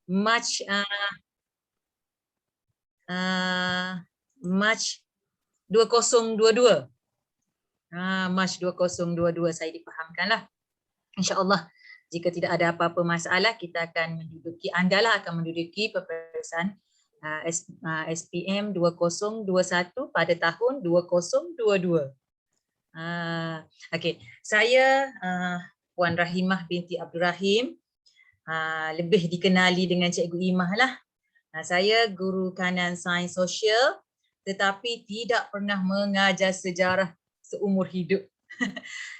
March March 2022. March 2022 saya difahamkanlah. InsyaAllah jika tidak ada apa-apa masalah, kita akan menduduki, anda lah akan menduduki peperiksaan SPM 2021 pada tahun 2022. Okey, saya Puan Rahimah binti Abdul Rahim, lebih dikenali dengan Cikgu Imah lah. Saya guru kanan sains sosial tetapi tidak pernah mengajar sejarah seumur hidup.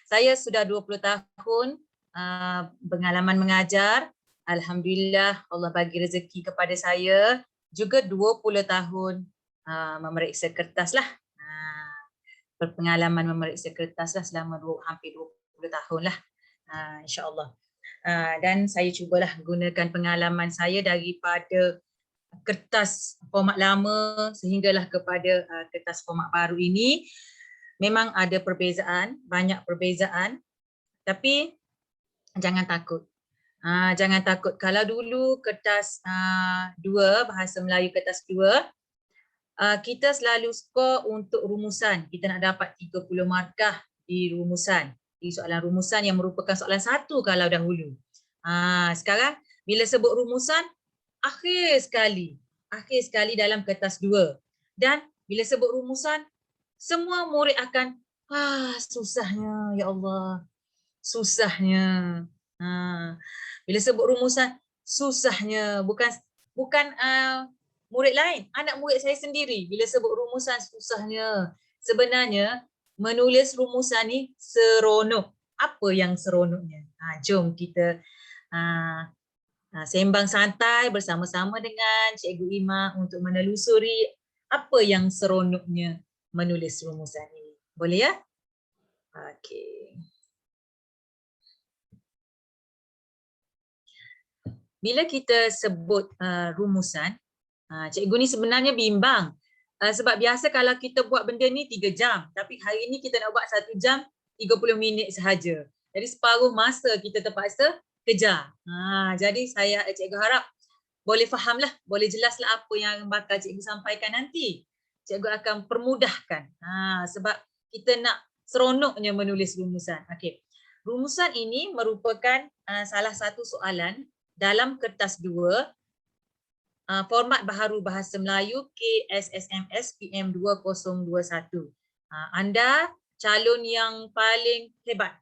Saya sudah 20 tahun pengalaman mengajar. Alhamdulillah Allah bagi rezeki kepada saya juga 20 tahun memeriksa kertas lah. Berpengalaman memeriksa kertas lah selama hampir 20 tahun lah, insyaAllah. Dan saya cubalah gunakan pengalaman saya daripada kertas format lama sehinggalah kepada kertas format baru ini. Memang ada perbezaan, banyak perbezaan, tapi jangan takut. Jangan takut. Kalau dulu kertas 2, bahasa Melayu kertas 2, kita selalu skor untuk rumusan. Kita nak dapat 30 markah di rumusan. Di soalan rumusan yang merupakan soalan 1 kalau dahulu. Sekarang bila sebut rumusan, akhir sekali dalam kertas 2. Dan bila sebut rumusan, semua murid akan susahnya, ya Allah, susahnya. Bila sebut rumusan, susahnya. Bukan murid lain, anak murid saya sendiri. Bila sebut rumusan, susahnya. Sebenarnya menulis rumusan ni seronok. Apa yang seronoknya? Jom kita sembang santai bersama-sama dengan Cikgu Imah untuk menelusuri apa yang seronoknya menulis rumusan ini. Boleh ya? Okey. Bila kita sebut rumusan, cikgu ni sebenarnya bimbang. Sebab biasa kalau kita buat benda ni 3 jam, tapi hari ni kita nak buat 1 jam 30 minit sahaja. Jadi separuh masa kita terpaksa kejar. Jadi cikgu harap boleh fahamlah, boleh jelaslah apa yang bakal cikgu sampaikan nanti. Cikgu akan permudahkan. Sebab kita nak seronoknya menulis rumusan. Okey. Rumusan ini merupakan salah satu soalan dalam kertas 2 format baharu bahasa Melayu KSSMS PM 2021. Anda calon yang paling hebat.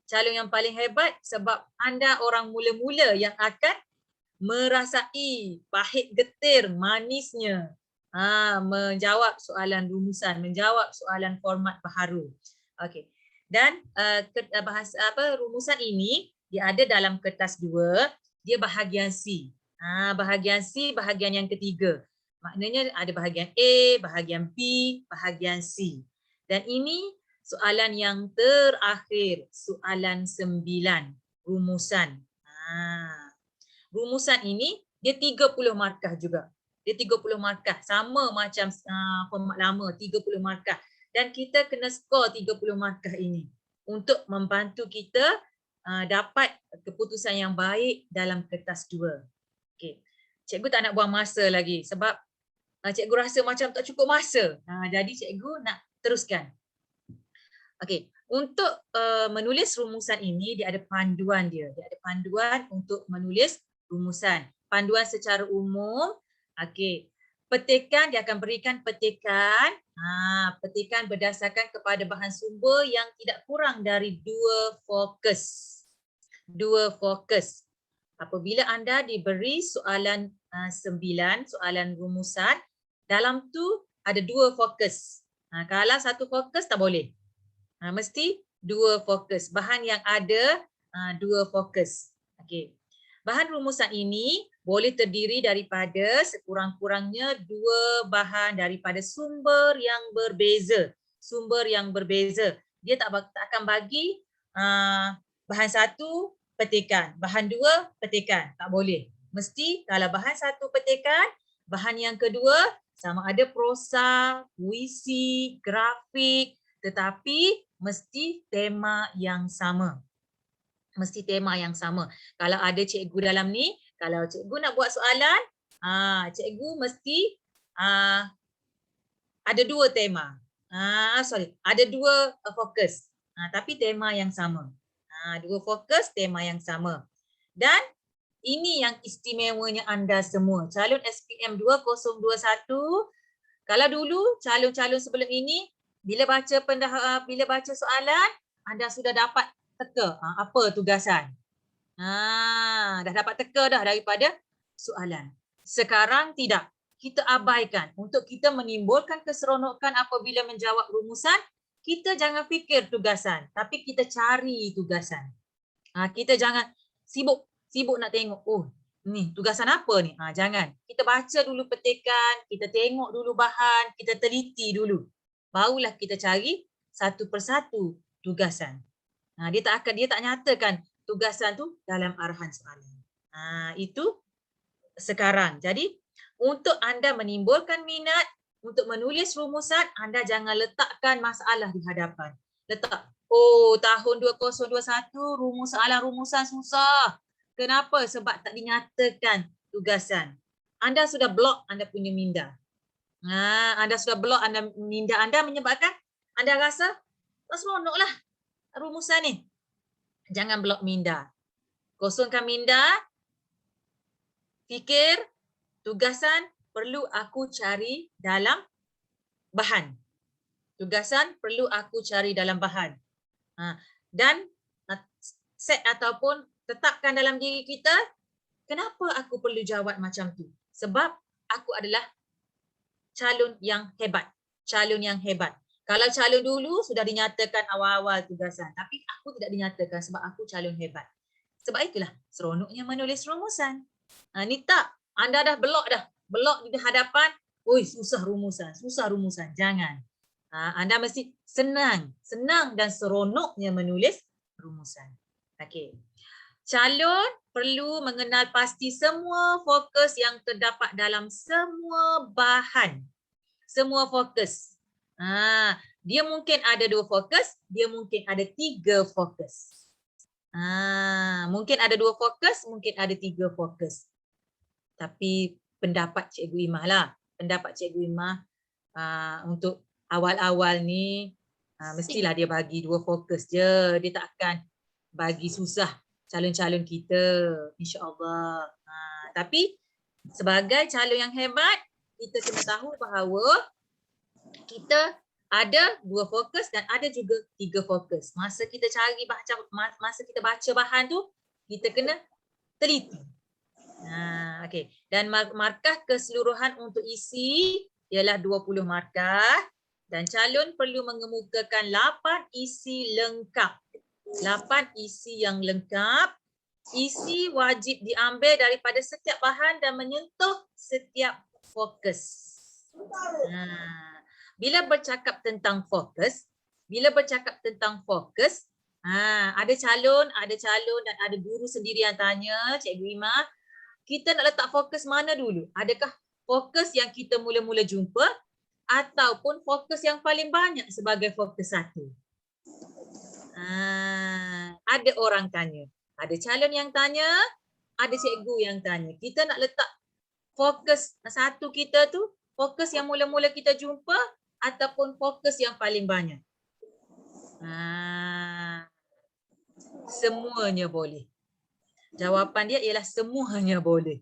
Calon yang paling hebat sebab anda orang mula-mula yang akan merasai pahit getir manisnya menjawab soalan rumusan, menjawab soalan format baharu. Okey. Dan rumusan ini dia ada dalam kertas 2, dia bahagian C. Bahagian C, bahagian yang ketiga. Maknanya ada bahagian A, bahagian B, bahagian C. Dan ini soalan yang terakhir, soalan 9, rumusan. Rumusan ini dia 30 markah juga. Dia 30 markah, sama macam format lama, 30 markah. Dan kita kena skor 30 markah ini untuk membantu kita dapat keputusan yang baik dalam kertas 2. Okey. Cikgu tak nak buang masa lagi sebab cikgu rasa macam tak cukup masa. Jadi cikgu nak teruskan. Okey, untuk menulis rumusan ini dia ada panduan dia. Dia ada panduan untuk menulis rumusan. Panduan secara umum. Okey. Petikan, dia akan berikan petikan. Petikan berdasarkan kepada bahan sumber yang tidak kurang dari 2 fokus. 2 fokus. Apabila anda diberi soalan 9, soalan rumusan, dalam tu ada 2 fokus. Kalau 1 fokus tak boleh. Mesti 2 fokus. Bahan yang ada 2 fokus. Okey. Bahan rumusan ini boleh terdiri daripada sekurang-kurangnya 2 bahan daripada sumber yang berbeza. Sumber yang berbeza. Dia tak akan bagi bahan 1 petikan, bahan 2 petikan. Tak boleh. Mesti kalau bahan 1 petikan, bahan yang kedua sama ada prosa, puisi, grafik, tetapi mesti tema yang sama. Mesti tema yang sama. Kalau ada cikgu dalam ni, Kalau cikgu nak buat soalan, cikgu mesti ada 2 tema. Ada 2 fokus. Tapi tema yang sama. 2 fokus, tema yang sama. Dan ini yang istimewanya anda semua. Calon SPM 2021, kalau dulu calon-calon sebelum ini, bila baca soalan, anda sudah dapat teka apa tugasan. Dah dapat teka dah daripada soalan. Sekarang tidak. Kita abaikan. Untuk kita menimbulkan keseronokan apabila menjawab rumusan, kita jangan fikir tugasan, tapi kita cari tugasan. Kita jangan sibuk nak tengok, oh ni tugasan apa ni? Jangan. Kita baca dulu petikan, kita tengok dulu bahan, kita teliti dulu. Barulah kita cari satu persatu tugasan. Dia tak nyatakan tugasan tu dalam arahan soalan. Itu sekarang. Jadi untuk anda menimbulkan minat untuk menulis rumusan, anda jangan letakkan masalah di hadapan. Letak, tahun 2021 rumusan susah. Kenapa? Sebab tak dinyatakan tugasan. Anda sudah blok anda punya minda. Anda sudah blok minda anda menyebabkan anda rasa tak seronoklah rumusan ni. Jangan blok minda. Kosongkan minda. Fikir, tugasan perlu aku cari dalam bahan. Tugasan perlu aku cari dalam bahan. Dan set ataupun tetapkan dalam diri kita, kenapa aku perlu jawab macam tu? Sebab aku adalah calon yang hebat. Calon yang hebat. Kalau calon dulu sudah dinyatakan awal-awal tugasan, tapi aku tidak dinyatakan sebab aku calon hebat. Sebab itulah seronoknya menulis rumusan. Ni tak, anda dah blok di hadapan, susah rumusan. Jangan. Anda mesti senang dan seronoknya menulis rumusan. Okey. Calon perlu mengenal pasti semua fokus yang terdapat dalam semua bahan. Semua fokus. Dia mungkin ada 2 fokus, dia mungkin ada 3 fokus. Mungkin ada 2 fokus, mungkin ada 3 fokus. Tapi pendapat Cikgu Imah lah. Pendapat Cikgu Imah untuk awal-awal ni mestilah dia bagi 2 fokus je. Dia tak akan bagi susah calon-calon kita, insya-Allah. Tapi sebagai calon yang hebat, kita kena tahu bahawa kita ada 2 fokus dan ada juga 3 fokus. Masa kita baca bahan tu, kita kena teliti. Okey. Dan markah keseluruhan untuk isi ialah 20 markah dan calon perlu mengemukakan 8 isi lengkap. 8 isi yang lengkap. Isi wajib diambil daripada setiap bahan dan menyentuh setiap fokus. Bila bercakap tentang fokus, ada calon dan ada guru sendiri yang tanya, Cikgu Imah, kita nak letak fokus mana dulu? Adakah fokus yang kita mula-mula jumpa ataupun fokus yang paling banyak sebagai fokus 1? Ada orang tanya. Ada calon yang tanya, ada cikgu yang tanya. Kita nak letak fokus 1 kita tu, fokus yang mula-mula kita jumpa ataupun fokus yang paling banyak? Semuanya boleh. Jawapan dia ialah semuanya boleh.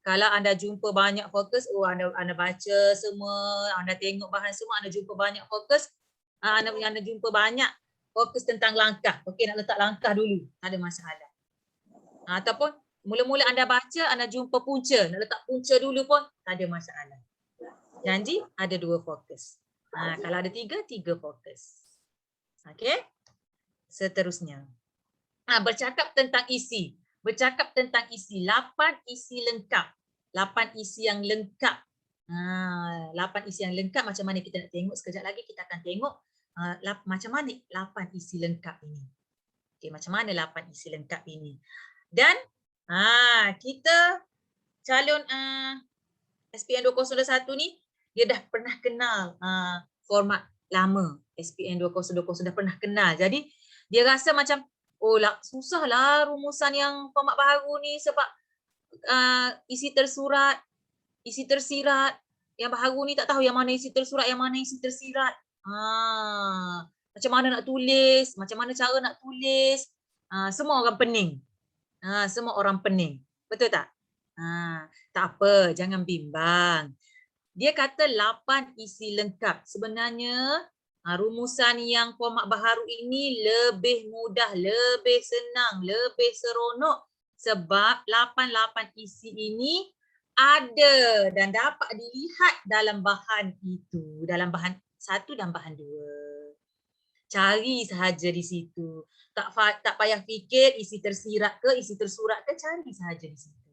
Kalau anda jumpa banyak fokus, anda baca semua, anda tengok bahan semua, anda jumpa banyak fokus, anda jumpa banyak fokus tentang langkah. Okey, nak letak langkah dulu, tak ada masalah. Ataupun mula-mula anda baca, anda jumpa punca, nak letak punca dulu pun tak ada masalah. Janji ada 2 fokus. Kalau ada 3 fokus. Okey. Seterusnya. Bercakap tentang isi. 8 isi lengkap. 8 isi yang lengkap. 8 isi yang lengkap macam mana kita nak tengok sekejap lagi, kita akan tengok macam mana 8 isi lengkap ini. Okey, macam mana 8 isi lengkap ini. Dan kita calon SPM 2021 ni dia dah pernah kenal format lama SPM 2020, dah pernah kenal. Jadi dia rasa macam susahlah rumusan yang format baru ni sebab isi tersurat, isi tersirat. Yang baru ni tak tahu yang mana isi tersurat, yang mana isi tersirat. Macam mana nak tulis, macam mana cara nak tulis. Semua orang pening. Semua orang pening. Betul tak? Tak apa, jangan bimbang. Dia kata 8 isi lengkap. Sebenarnya rumusan yang format baharu ini lebih mudah, lebih senang, lebih seronok sebab 8 isi ini ada dan dapat dilihat dalam bahan itu, dalam bahan 1 dan bahan 2. Cari sahaja di situ. Tak payah fikir isi tersirat ke, isi tersurat ke, cari sahaja di situ.